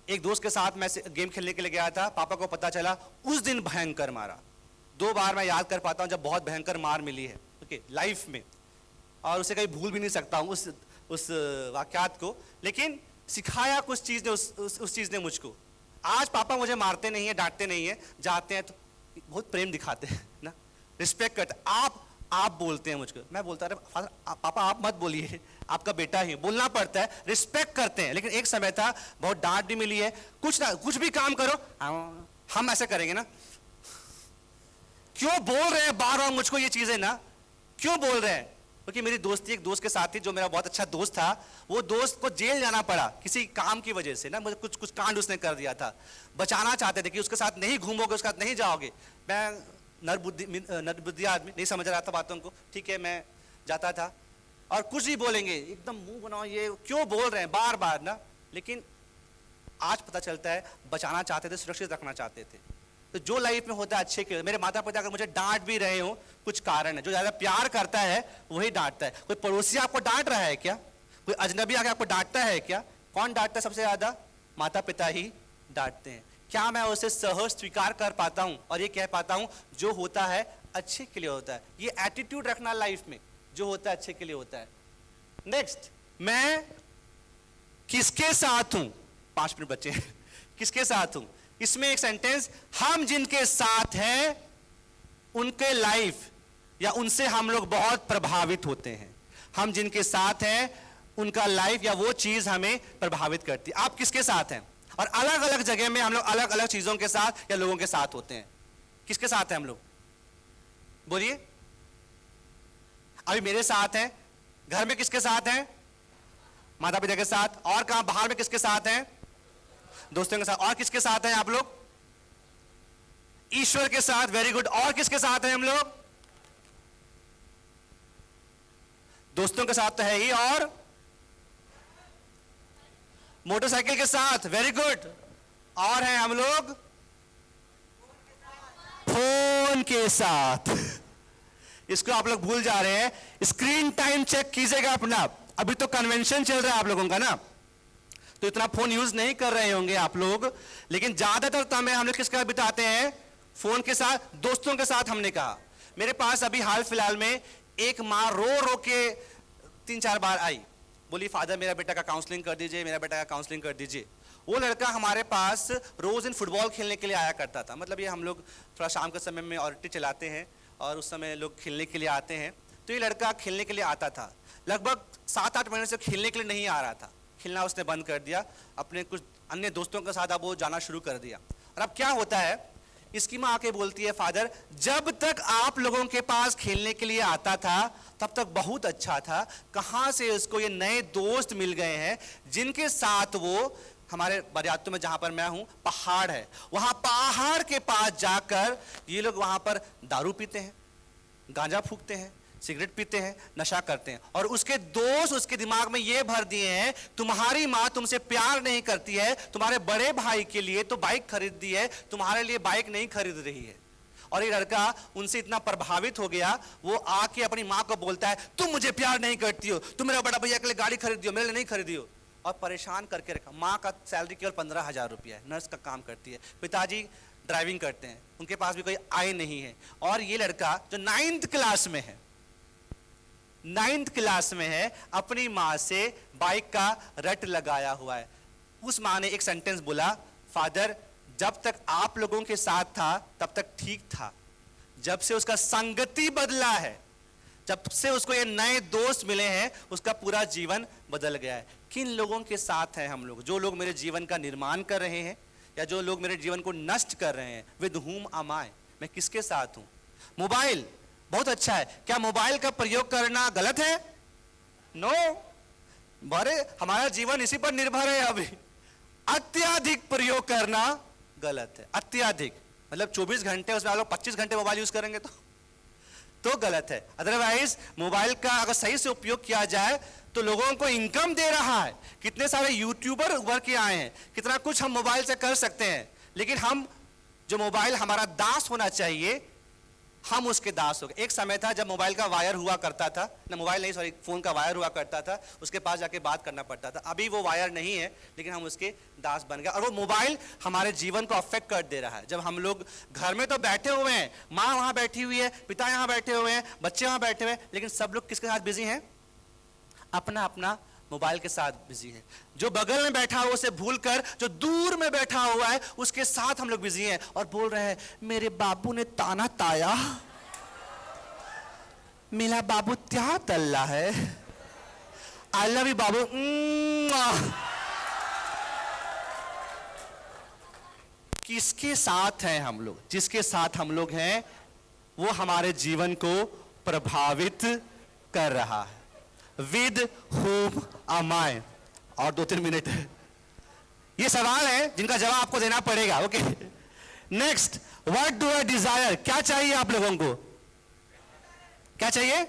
एक दोस्त के साथ मैं गेम खेलने के लिए गया था, पापा को पता चला, उस दिन भयंकर मारा। 2 बार मैं याद कर पाता हूं जब बहुत भयंकर मार मिली है, ओके, लाइफ में, और उसे कहीं भूल भी नहीं सकता हूं उस वाक्यात को। लेकिन सिखाया कुछ चीज ने, उस चीज ने मुझको। आज पापा मुझे मारते नहीं है, डांटते नहीं है, जाते हैं तो बहुत प्रेम दिखाते हैं ना, रिस्पेक्ट करते। आप बोलते हैं मुझको, मैं बोलता रहा फादर पापा आप मत बोलिए, आपका बेटा ही, बोलना पड़ता है, रिस्पेक्ट करते हैं। लेकिन एक समय था बहुत डांट भी मिली है, कुछ भी काम करो हम ऐसे करेंगे ना। क्यों बोल रहे हैं बार बार मुझको ये चीजें ना, क्यों बोल रहे हैं? क्योंकि मेरी दोस्ती एक दोस्त के साथ थी, जो मेरा बहुत अच्छा दोस्त था, वो दोस्त को जेल जाना पड़ा किसी काम की वजह से ना, मुझे कुछ कांड उसने कर दिया था। बचाना चाहते थे कि उसके साथ नहीं घूमोगे, उसके साथ नहीं जाओगे। मैं नरबुद्धि आदमी, नहीं समझ रहा था बातों को, ठीक है, मैं जाता था, और कुछ भी बोलेंगे एकदम मुंह बनाओ, ये क्यों बोल रहे हैं बार बार ना। लेकिन आज पता चलता है बचाना चाहते थे, सुरक्षित रखना चाहते थे। तो जो लाइफ में होता है अच्छे के, मेरे माता पिता अगर मुझे डांट भी रहे हो, कुछ कारण है। जो ज्यादा प्यार करता है वही डांटता है। कोई पड़ोसी आपको डांट रहा है क्या? कोई अजनबी आके आपको डांटता है क्या? कौन डांटता है सबसे ज्यादा? माता पिता ही डांटते हैं। क्या मैं उसे सहज स्वीकार कर पाता हूं और ये कह पाता हूं जो होता है अच्छे के लिए होता है। ये एटीट्यूड रखना लाइफ में, जो होता है अच्छे के लिए होता है। नेक्स्ट, मैं किसके साथ हूं, 5 मिनट बचे हैं। किसके साथ हूं, इसमें एक सेंटेंस, हम जिनके साथ हैं उनके लाइफ या उनसे हम लोग बहुत प्रभावित होते हैं। हम जिनके साथ हैं उनका लाइफ या वो चीज हमें प्रभावित करती है। आप किसके साथ हैं? और अलग अलग जगह में हम लोग अलग अलग चीजों के साथ या लोगों के साथ होते हैं। किसके साथ हैं हम लोग, बोलिए। अभी मेरे साथ हैं, घर में किसके साथ हैं? माता पिता के साथ। और कहां, बाहर में किसके साथ हैं? दोस्तों के साथ। और किसके साथ हैं आप लोग? ईश्वर के साथ। Very good. और किसके साथ हैं हम लोग? दोस्तों के साथ तो है ही, और मोटरसाइकिल के साथ। Very good. और हैं हम लोग फोन के साथ। इसको आप लोग भूल जा रहे हैं। स्क्रीन टाइम चेक कीजिएगा अपना। अभी तो कन्वेंशन चल रहा है आप लोगों का ना, तो इतना फोन यूज नहीं कर रहे होंगे आप लोग, लेकिन ज्यादातर समय हम लोग किसके साथ बिताते हैं? फोन के साथ, दोस्तों के साथ। हमने कहा, मेरे पास अभी हाल फिलहाल में एक माँ रो रो के 3-4 बार आई, बोली फादर मेरा बेटा का काउंसलिंग कर दीजिए, मेरा बेटा का काउंसलिंग कर दीजिए। वो लड़का हमारे पास रोज इन फुटबॉल खेलने के लिए आया करता था। मतलब ये हम लोग थोड़ा शाम के समय में ऑडिटी चलाते हैं और उस समय लोग खेलने के लिए आते हैं, तो ये लड़का खेलने के लिए आता था। लगभग 7-8 महीने से खेलने के लिए नहीं आ रहा था। खेलना उसने बंद कर दिया, अपने कुछ अन्य दोस्तों के साथ अब वो जाना शुरू कर दिया। और अब क्या होता है, इसकी माँ आके बोलती है फादर जब तक आप लोगों के पास खेलने के लिए आता था तब तक बहुत अच्छा था, कहाँ से उसको ये नए दोस्त मिल गए हैं जिनके साथ वो, हमारे बरियातू में जहां पर मैं हूं पहाड़ है, वहां पहाड़ के पास जाकर ये लोग वहां पर दारू पीते हैं, गांजा फूकते हैं, सिगरेट पीते हैं, नशा करते हैं। और उसके दोस्त उसके दिमाग में ये भर दिए हैं तुम्हारी माँ तुमसे प्यार नहीं करती है, तुम्हारे बड़े भाई के लिए तो बाइक खरीद दी है, तुम्हारे लिए बाइक नहीं खरीद रही है। और ये लड़का उनसे इतना प्रभावित हो गया, वो आके अपनी माँ को बोलता है तुम मुझे प्यार नहीं करती हो, तुम मेरा बड़ा भैया के लिए गाड़ी खरीद दियो, मेरे लिए नहीं खरीदी हो। और परेशान करके रखा। माँ का सैलरी केवल 15,000 रुपया है, नर्स का काम करती है, पिताजी ड्राइविंग करते हैं, उनके पास भी कोई आय नहीं है। और ये लड़का जो 9th क्लास में है, 9th क्लास में है, अपनी माँ से बाइक का रट लगाया हुआ है। उस माँ ने एक सेंटेंस बोला, फादर जब तक आप लोगों के साथ था तब तक ठीक था, जब से उसका संगति बदला है, जब से उसको ये नए दोस्त मिले हैं, उसका पूरा जीवन बदल गया है। किन लोगों के साथ हैं हम लोग? जो लोग मेरे जीवन का निर्माण कर रहे हैं या जो लोग मेरे जीवन को नष्ट कर रहे हैं। विद हुम एम आई, मैं किसके साथ हूं? मोबाइल बहुत अच्छा है, क्या मोबाइल का प्रयोग करना गलत है? नो, बड़े हमारा जीवन इसी पर निर्भर है। अभी अत्यधिक प्रयोग करना गलत है। अत्यधिक मतलब 24 घंटे, उसमें आप लोग 25 घंटे मोबाइल यूज करेंगे तो गलत है। अदरवाइज मोबाइल का अगर सही से उपयोग किया जाए तो लोगों को इनकम दे रहा है। कितने सारे यूट्यूबर उभर के आए हैं, कितना कुछ हम मोबाइल से कर सकते हैं। लेकिन हम, जो मोबाइल हमारा दास होना चाहिए, हम उसके दास हो गए। एक समय था जब मोबाइल का वायर हुआ करता था ना, मोबाइल नहीं सॉरी, फोन का वायर हुआ करता था, उसके पास जाके बात करना पड़ता था। अभी वो वायर नहीं है, लेकिन हम उसके दास बन गए और वो मोबाइल हमारे जीवन को अफेक्ट कर दे रहा है। जब हम लोग घर में तो बैठे हुए हैं, माँ वहां बैठी हुई है, पिता यहाँ बैठे हुए हैं, बच्चे वहां बैठे हुए हैं, लेकिन सब लोग किसके साथ बिजी हैं? अपना अपना मोबाइल के साथ बिजी है। जो बगल में बैठा हुआ उसे भूलकर जो दूर में बैठा हुआ है उसके साथ हम लोग बिजी हैं और बोल रहे हैं मेरे बाबू ने ताना ताया, मेरा बाबू क्या तल्ला है, आई लव यू बाबू। किसके साथ हैं हम लोग? जिसके साथ हम लोग हैं वो हमारे जीवन को प्रभावित कर रहा है। With whom am I? और 2-3 मिनट है, ये सवाल है जिनका जवाब आपको देना पड़ेगा। Okay, next, what do I Dzire? क्या चाहिए आप लोगों को? क्या चाहिए?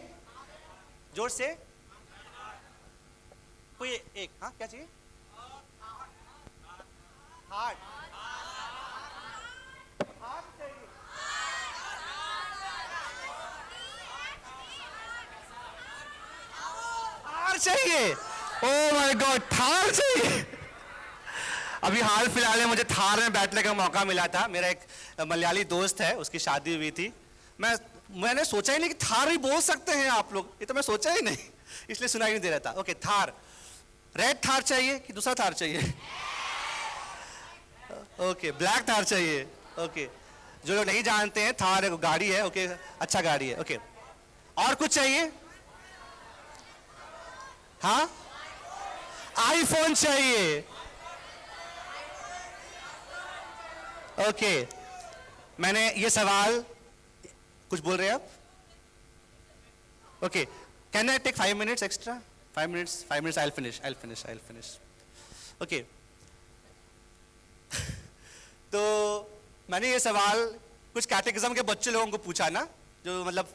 जोर से कोई एक, हाँ क्या चाहिए? हार्ट चाहिए। ओ माय गॉड, थार चाहिए। अभी हाल फिलहाल में मुझे थार में बैठने का मौका मिला था। मेरा एक मलयाली दोस्त है, उसकी शादी हुई थी। मैंने सोचा ही नहीं कि थार भी बोल सकते हैं आप लोग, ये तो मैं सोचा ही नहीं, इसलिए सुनाई नहीं दे रहा था। ओके, थार। रेड थार चाहिए कि दूसरा थार चाहिए? ओके, ब्लैक थार चाहिए। ओके, जो लोग नहीं जानते हैं, थार एक गाड़ी है। ओके, अच्छा गाड़ी है। ओके, और कुछ चाहिए? हाँ, आईफोन चाहिए। ओके, मैंने ये सवाल, कुछ बोल रहे हैं आप? Okay, can I take 5 minutes extra? 5 minutes, I'll finish. Okay, तो मैंने ये सवाल कुछ कैटेकिज्म के बच्चे लोगों को पूछा ना, जो मतलब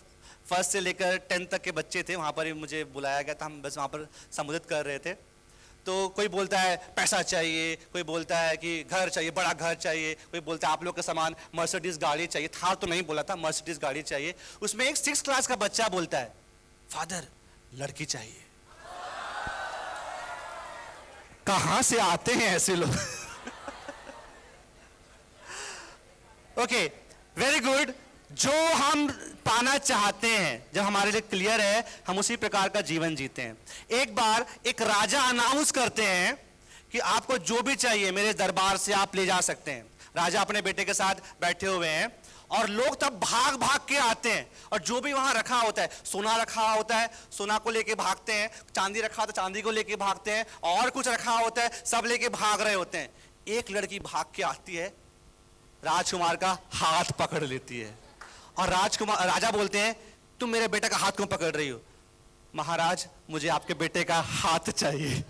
1st से लेकर 10th तक के बच्चे थे। वहाँ पर ही मुझे बुलाया गया था, हम बस वहाँ पर संबोधित कर रहे थे। तो कोई बोलता है पैसा चाहिए, कोई बोलता है कि घर चाहिए, बड़ा घर चाहिए, कोई बोलता है आप लोग के समान मर्सिडीज गाड़ी चाहिए। थार तो नहीं बोला था, मर्सिडीज गाड़ी चाहिए। उसमें एक 6th क्लास का बच्चा बोलता है, फादर लड़की चाहिए। कहां से आते हैं ऐसे लोग? Okay, very good. जो हम पाना चाहते हैं, जब हमारे लिए क्लियर है, हम उसी प्रकार का जीवन जीते हैं। एक बार एक राजा अनाउंस करते हैं कि आपको जो भी चाहिए मेरे दरबार से आप ले जा सकते हैं। राजा अपने बेटे के साथ बैठे हुए हैं और लोग तब भाग भाग के आते हैं, और जो भी वहां रखा होता है, सोना रखा होता है, सोना को लेके भागते हैं, चांदी रखा होता है, चांदी को लेके भागते हैं, और कुछ रखा होता है, सब लेके भाग रहे होते हैं। एक लड़की भाग के आती है, राजकुमार का हाथ पकड़ लेती है, और राजा बोलते हैं तुम मेरे बेटे का हाथ क्यों पकड़ रही हो? महाराज, मुझे आपके बेटे का हाथ चाहिए।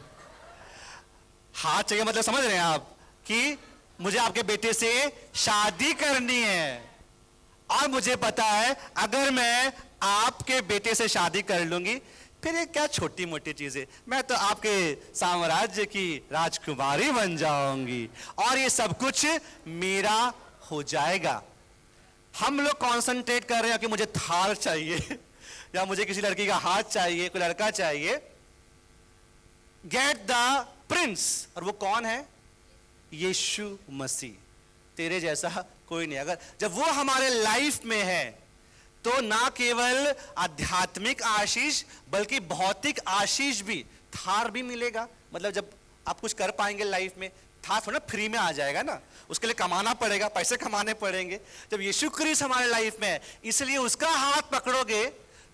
हाथ चाहिए मतलब समझ रहे हैं आप, कि मुझे आपके बेटे से शादी करनी है, और मुझे पता है अगर मैं आपके बेटे से शादी कर लूंगी, फिर ये क्या छोटी मोटी चीजें, मैं तो आपके साम्राज्य की राजकुमारी बन जाऊंगी, और ये सब कुछ मेरा हो जाएगा। हम लोग कॉन्सेंट्रेट कर रहे हैं कि मुझे थार चाहिए या मुझे किसी लड़की का हाथ चाहिए, कोई लड़का चाहिए। गेट द प्रिंस, और वो कौन है? यीशु मसीह। तेरे जैसा कोई नहीं। अगर जब वो हमारे लाइफ में है, तो ना केवल आध्यात्मिक आशीष बल्कि भौतिक आशीष भी, थार भी मिलेगा। मतलब जब आप कुछ कर पाएंगे लाइफ में, थार थोड़ा फ्री में आ जाएगा ना, उसके लिए कमाना पड़ेगा, पैसे कमाने पड़ेंगे। जब यीशु क्रिस्ट हमारे लाइफ में है, इसलिए उसका हाथ पकड़ोगे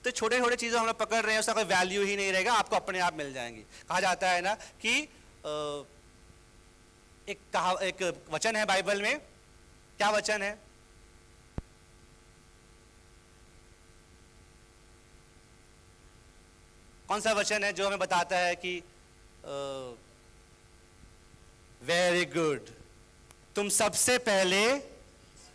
तो छोटे छोटे चीजें हम लोग पकड़ रहे हैं, उसका कोई वैल्यू ही नहीं रहेगा, आपको अपने आप मिल जाएंगी। कहा जाता है ना कि एक वचन है बाइबल में, क्या वचन है? कौन सा वचन है जो हमें बताता है कि वेरी गुड, तुम सबसे पहले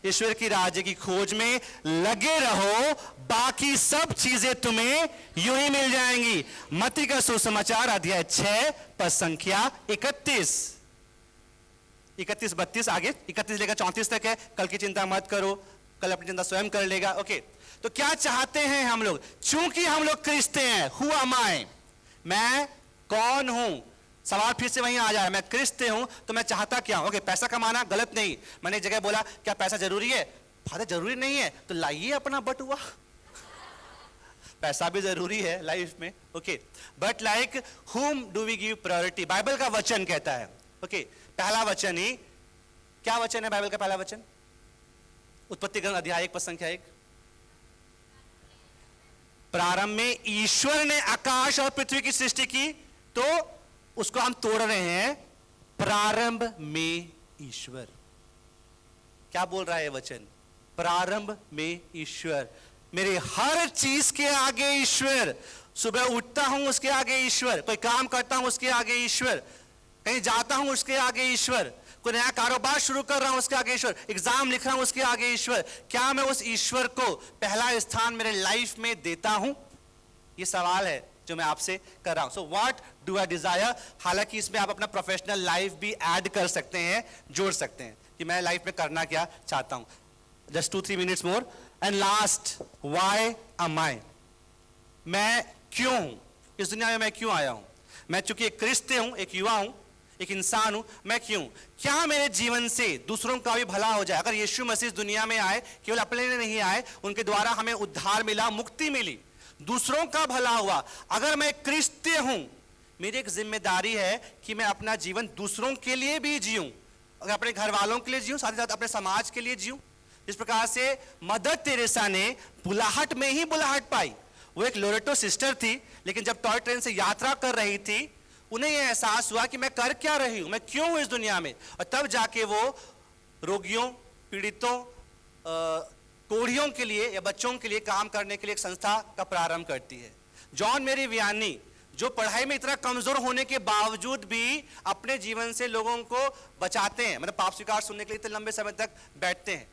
ईश्वर की राज्य की खोज में लगे रहो, बाकी सब चीजें तुम्हें यूं ही मिल जाएंगी। मत्ती का सुसमाचार अध्याय 6 पद संख्या 31, 32 आगे 31 लेकर 34 तक है। कल की चिंता मत करो, कल अपनी चिंता स्वयं कर लेगा। ओके, तो क्या चाहते हैं हम लोग? चूंकि हम लोग क्रिस्ती हैं, हु एम आई, मैं कौन हूं? सवाल फिर से वहीं आ जाए, मैं क्रिस्ती हूं तो मैं चाहता क्या हूं? ओके, पैसा कमाना गलत नहीं। मैंने एक जगह बोला क्या पैसा जरूरी है? फादर जरूरी नहीं है तो लाइए अपना बटुआ। पैसा भी जरूरी है लाइफ में। Okay, but like whom do we give priority? Bible का वचन कहता है। ओके, पहला वचन ही, क्या वचन है बाइबल का पहला वचन? उत्पत्ति ग्रंथ अध्याय 1 पद संख्या 1। प्रारंभ में ईश्वर ने आकाश और पृथ्वी की सृष्टि की, तो उसको हम तोड़ रहे हैं, प्रारंभ में ईश्वर। क्या बोल रहा है वचन? प्रारंभ में ईश्वर। मेरे हर चीज के आगे ईश्वर। सुबह उठता हूं उसके आगे ईश्वर, कोई काम करता हूं उसके आगे ईश्वर, कहीं जाता हूं उसके आगे ईश्वर, कोई नया कारोबार शुरू कर रहा हूं उसके आगे ईश्वर, एग्जाम लिख रहा हूं उसके आगे ईश्वर। क्या मैं उस ईश्वर को पहला स्थान मेरे लाइफ में देता हूं? ये सवाल है जो मैं आपसे कर रहा हूं। So what do I Dzire? हालांकि इसमें आप अपना प्रोफेशनल लाइफ भी ऐड कर सकते हैं, जोड़ सकते हैं कि मैं लाइफ में करना क्या चाहता हूं। Just 2-3 minutes more. And last, why am I? मैं क्यों हूं इस दुनिया में? मैं क्यों आया हूं? मैं चूंकि एक क्रिस्ती हूं, एक युवा हूं, एक इंसान हूं, मैं क्यों? क्या मेरे जीवन से दूसरों का भी भला हो जाए? अगर यीशु मसीह इस दुनिया में आए, केवल अपने लिए नहीं आए, उनके द्वारा हमें उद्धार मिला, मुक्ति मिली, दूसरों का भला हुआ। अगर मैं क्रिस्तीय हूं, मेरी एक जिम्मेदारी है कि मैं अपना जीवन दूसरों के लिए भी जीऊं। अगर अपने घर वालों के लिए जीऊं, साथ ही साथ अपने समाज के लिए जीऊं। जिस प्रकार से मदर तेरेसा ने बुलाहट में ही बुलाहट पाई। वो एक लोरेटो सिस्टर थी, लेकिन जब टॉय ट्रेन से यात्रा कर रही थी, उन्हें यह एहसास हुआ कि मैं कर क्या रही हूं, मैं क्यों हूं इस दुनिया में। और तब जाके वो रोगियों, पीड़ितों, कोढ़ियों के लिए या बच्चों के लिए काम करने के लिए एक संस्था का प्रारंभ करती है। जॉन मेरी वियानी, जो पढ़ाई में इतना कमजोर होने के बावजूद भी अपने जीवन से लोगों को बचाते हैं, मतलब पाप स्वीकार सुनने के लिए इतने लंबे समय तक बैठते हैं।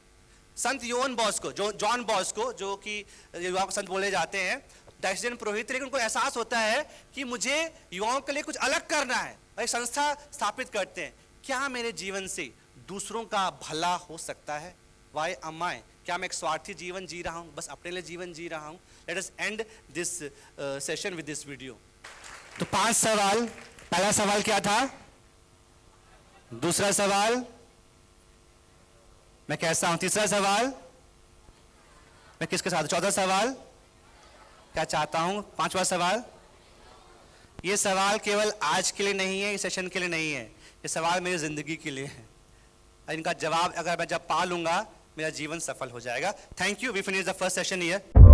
संत योन बॉस्को, जो जॉन बॉस्को, जो कि युवा संत बोले जाते हैं, डायसियन पुरोहित, लेकिन उनको एहसास होता है कि मुझे युवाओं के लिए कुछ अलग करना है, और एक संस्था स्थापित करते हैं। क्या मेरे जीवन से दूसरों का भला हो सकता है? वाई एम आई? क्या मैं एक स्वार्थी जीवन जी रहा हूं, बस अपने लिए जीवन जी रहा हूं? Let us and this session with this video. तो 5 सवाल। पहला सवाल क्या था? दूसरा सवाल, मैं कैसा हूं? तीसरा सवाल, मैं किसके साथ? चौथा सवाल, क्या चाहता हूं? पांचवा सवाल, ये सवाल केवल आज के लिए नहीं है, इस सेशन के लिए नहीं है, ये सवाल मेरी जिंदगी के लिए है। इनका जवाब अगर मैं जब पा लूंगा, मेरा जीवन सफल हो जाएगा। Thank you. We finish the first session here.